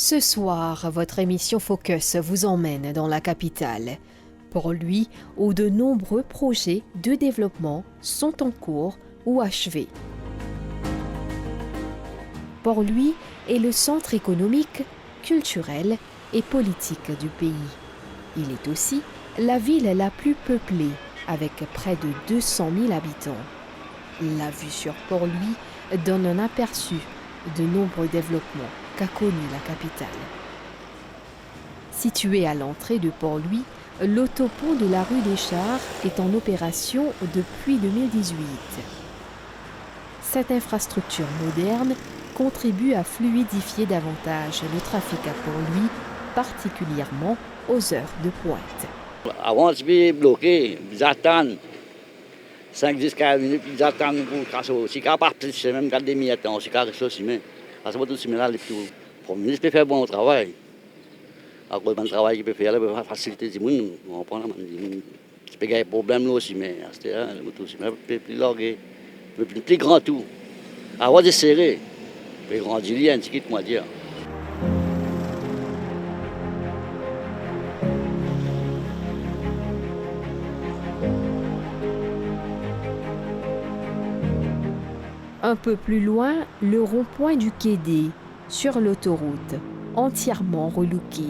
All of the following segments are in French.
Ce soir, votre émission Focus vous emmène dans la capitale. Port-Louis, où de nombreux projets de développement sont en cours ou achevés. Port-Louis est le centre économique, culturel et politique du pays. Il est aussi la ville la plus peuplée, avec près de 200 000 habitants. La vue sur Port-Louis donne un aperçu de nombreux développements qu'a connu la capitale. Situé à l'entrée de Port-Louis, l'autopont de la rue des Chars est en opération depuis 2018. Cette infrastructure moderne contribue à fluidifier davantage le trafic à Port-Louis, particulièrement aux heures de pointe. Avant, c'était bloqué, ils attendent 5-10 minutes, ils attendent pour casser. Si on pas plus, c'est même garder des temps, si on reste aussi, mais parce que tout ce là, le ministre peut faire bon travail. À cause du travail qu'il peut faire, il peut faciliter les gens. On prend il peut y avoir des problèmes aussi, mais c'est plus largué, plus grand tout. Avant de serrer, plus grand du lien, c'est ce que moi dire. Un peu plus loin, le rond-point du Quai D, sur l'autoroute, entièrement relooké.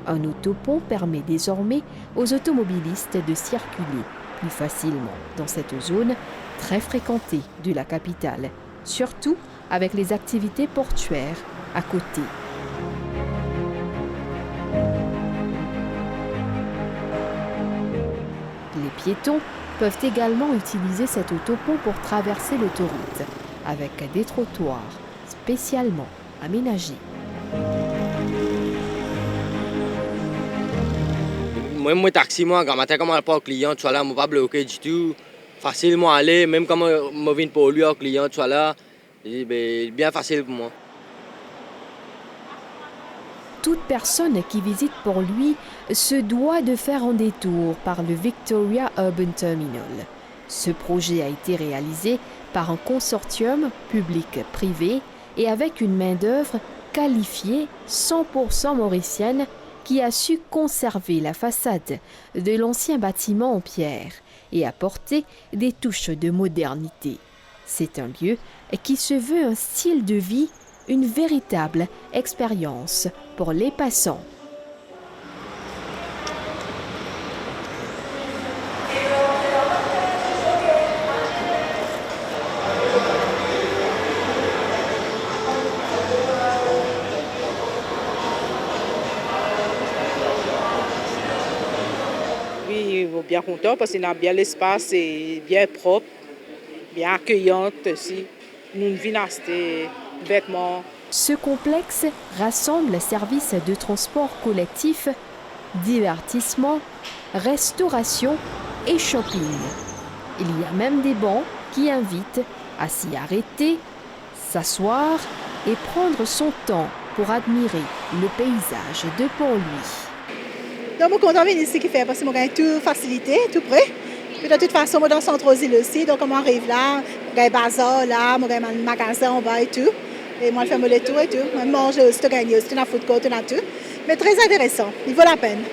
Un autopont permet désormais aux automobilistes de circuler plus facilement dans cette zone très fréquentée de la capitale, surtout avec les activités portuaires à côté. Les piétons peuvent également utiliser cet autopont pour traverser l'autoroute, avec des trottoirs spécialement aménagés. Moi, taxi, quand matin, comme je pas au client, tu vois là, je ne suis pas bloqué du tout. Facilement aller, même quand je viens pour lui au client, tu vois là, c'est bien facile pour moi. Toute personne qui visite Port-Louis se doit de faire un détour par le Victoria Urban Terminal. Ce projet a été réalisé par un consortium public-privé et avec une main-d'œuvre qualifiée 100% mauricienne qui a su conserver la façade de l'ancien bâtiment en pierre et apporter des touches de modernité. C'est un lieu qui se veut un style de vie, une véritable expérience pour les passants. Oui, bien content parce qu'il a bien l'espace, c'est bien propre, bien accueillante aussi. Nous venons acheter vêtements. Ce complexe rassemble services de transport collectif, divertissement, restauration et shopping. Il y a même des bancs qui invitent à s'y arrêter, s'asseoir et prendre son temps pour admirer le paysage de Port-Louis. Donc, je suis content de venir ici parce que je gagne tout facilité, tout près. Puis de toute façon, je suis dans le centre-ville aussi. Donc, quand j'arrive là, je gagne bazar là, je gagne un magasin en bas et tout. Et moi, je fais le tour et tout. Je mange aussi, je gagne aussi, dans la food court, tout. Mais très intéressant, il vaut la peine.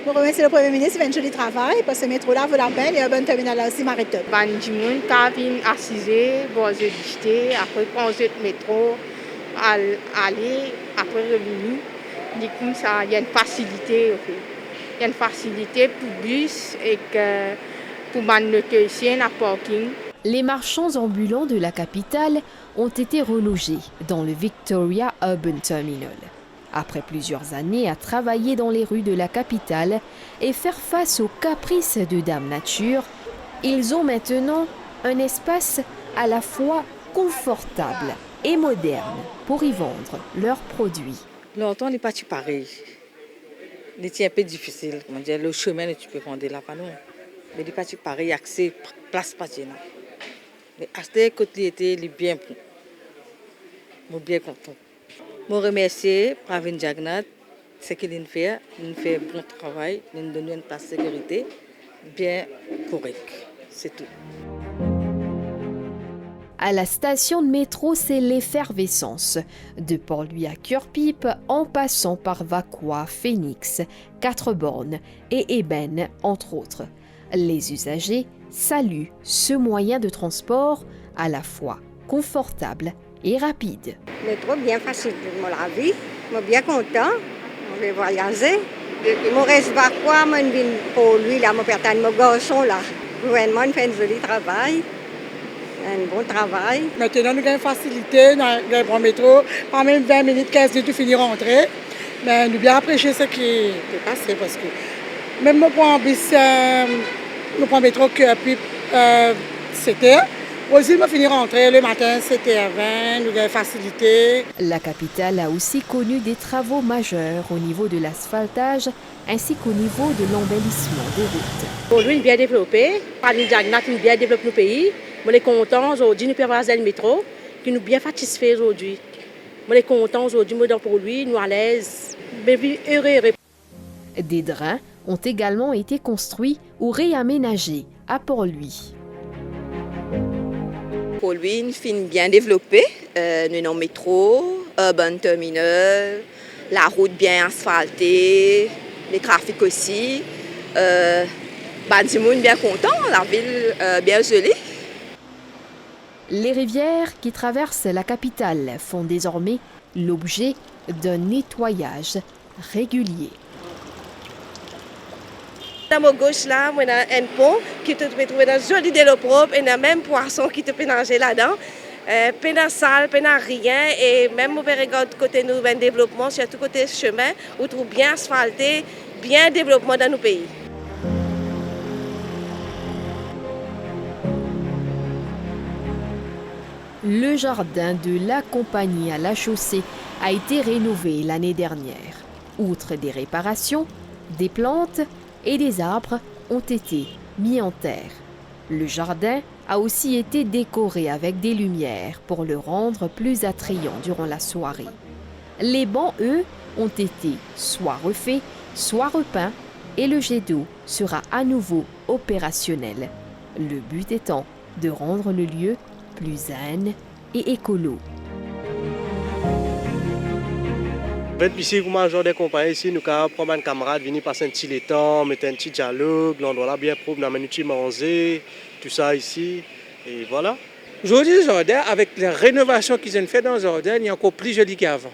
Je remercie le Premier ministre, il fait un joli travail parce que ce métro-là vaut la peine et un bon terminal là aussi m'arrête. Ban du monde qui vient assiser, bon, je discuter, après prendre le métro, aller, après revenir. Du coup, ça, il y a une facilité. Okay. Il y a une facilité pour bus et que pour les à parking. Les marchands ambulants de la capitale ont été relogés dans le Victoria Urban Terminal. Après plusieurs années à travailler dans les rues de la capitale et faire face aux caprices de Dame Nature, ils ont maintenant un espace à la fois confortable et moderne pour y vendre leurs produits. Longtemps, il n'est pas pareil. C'est un peu difficile. Le chemin, tu peux rendre là-bas, non. Mais il n'est pas pareil, accès, place pas. Mais à ce côté, il est bien bon. Je suis bien content. Je remercie Pravin Jagnat, ce qu'il fait. Il fait un bon travail, il nous donne une place de sécurité bien correcte. C'est tout. À la station de métro, c'est l'effervescence. De Port-Louis à Cœur-Pipe, en passant par Vaqua, Phoenix, Quatre-Bornes et Ébène, entre autres. Les usagers saluent ce moyen de transport à la fois confortable et rapide. Le métro bien facile pour la vie. Je suis bien content. On va voyager. Je reste Vaqua, je viens pour lui, là, mon père, mon garçon là. Le gouvernement fait un joli travail. Un bon travail. Maintenant, nous avons une facilité dans le bon métro. Pas même 20 minutes, 15 minutes, tout finir rentrer. Mais nous bien apprécier ce qui est passé parce que même mon point métro que puis c'était. Aussi, je finis rentrer le matin, c'était à 20, nous avons une facilité. La capitale a aussi connu des travaux majeurs au niveau de l'asphaltage ainsi qu'au niveau de l'embellissement des routes. Aujourd'hui, bien développé, par les diagnostics, nous bien développé nos pays. On est content aujourd'hui, nous pouvons avoir le métro, qui nous bien satisfait aujourd'hui. On est content aujourd'hui, nous pour lui, nous à l'aise, heureux. Des drains ont également été construits ou réaménagés à Port-Louis. Port-Louis, nous finissons bien développé. Nous avons le métro, urban terminal, la route bien asphaltée, les trafics aussi. Du monde bien content, la ville bien jolie. Les rivières qui traversent la capitale font désormais l'objet d'un nettoyage régulier. À ma gauche là, on a un pont qui te peut trouver dans joli de l'eau propre et on a même poisson qui te peut nager là-dedans. Pas sale, pas rien et même on peut regarder côté nous un développement sur tout côté chemin, on trouve bien asphalté, bien développement dans nos pays. Le jardin de la compagnie à la chaussée a été rénové l'année dernière. Outre des réparations, des plantes et des arbres ont été mis en terre. Le jardin a aussi été décoré avec des lumières pour le rendre plus attrayant durant la soirée. Les bancs, eux, ont été soit refaits, soit repeints et le jet d'eau sera à nouveau opérationnel. Le but étant de rendre le lieu plus zen et écolo. Ici, comme un genre de compagnie, ici, nous avons prendre un camarade, venir passer un petit temps, mettre un petit dialogue, l'endroit là bien propre, nous amener un petit manger, tout ça ici, et voilà. Aujourd'hui, le jardin, avec la rénovation qu'ils ont fait dans le jardin, il est encore plus joli qu'avant.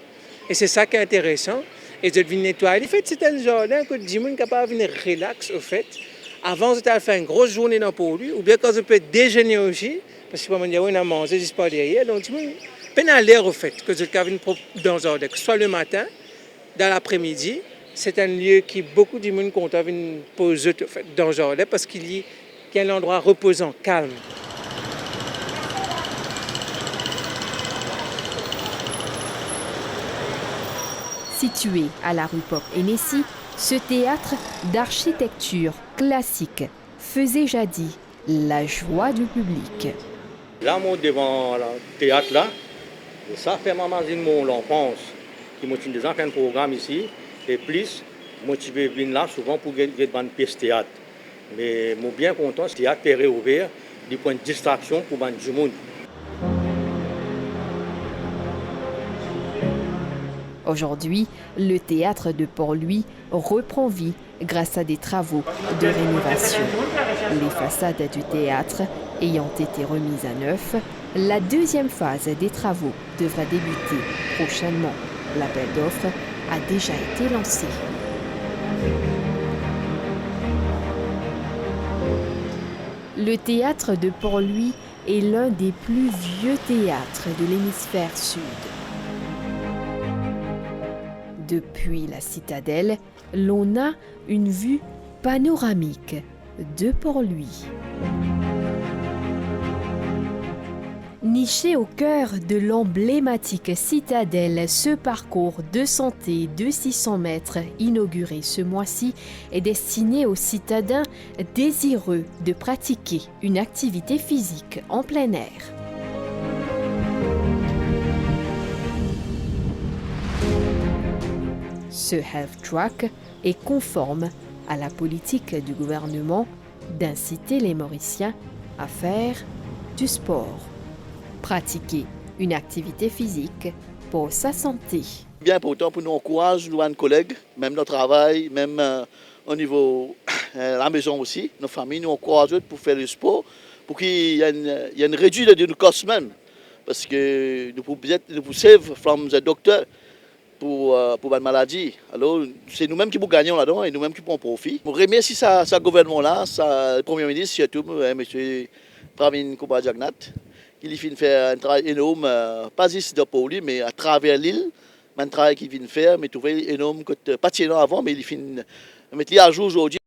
Et c'est ça qui est intéressant. Et de venir nettoyer. En fait, c'est un jardin que les gens sont capables de venir relax, au fait. Avant, c'était à faire une grosse journée dans pour lui, ou bien quand on peut déjeuner aussi, parce que on a mangé juste par derrière. Donc, tout le monde peine à l'air, au fait, que je venir dans le jardin, que ce soit le matin, dans l'après-midi. C'est un lieu qui beaucoup de monde compte venir poser dans le jardin parce qu'il y a un endroit reposant, calme. Situé à la rue Pop-Hennessy, ce théâtre d'architecture classique faisait jadis la joie du public. Là, moi, devant le théâtre, là, ça fait mon enfance. Qui motive des gens faire un programme ici. Et plus, motivé de venir là souvent pour gagner une pièce de théâtre. Mais je suis bien content, ce théâtre est réouvert du point de distraction pour du monde. Aujourd'hui, le théâtre de Port-Louis reprend vie grâce à des travaux de rénovation. Les façades du théâtre ayant été remises à neuf, la deuxième phase des travaux devra débuter prochainement. L'appel d'offres a déjà été lancé. Le théâtre de Port-Louis est l'un des plus vieux théâtres de l'hémisphère sud. Depuis la citadelle, l'on a une vue panoramique de Port-Louis. Niché au cœur de l'emblématique citadelle, ce parcours de santé de 600 mètres inauguré ce mois-ci est destiné aux citadins désireux de pratiquer une activité physique en plein air. Ce Health Track est conforme à la politique du gouvernement d'inciter les Mauriciens à faire du sport. Pratiquer une activité physique pour sa santé. Bien important pour nous encourager, nous, nos collègues, même notre travail, même au niveau de la maison aussi, nos familles, nous encourageons pour faire le sport, pour qu'il y ait une réduction de nos costs même. Parce que nous pouvons save from the doctor pour la maladie. Alors, c'est nous-mêmes qui gagnons là-dedans et nous-mêmes qui prenons profit. Je remercie ce gouvernement-là, le Premier ministre, surtout M. Pravin Kumar Jagnat, qui vient faire un travail énorme, pas ici pour lui, mais à travers l'île. Un travail qu'il vient faire, mais trouver énorme, pas avant, mais il vient mettre à jour aujourd'hui.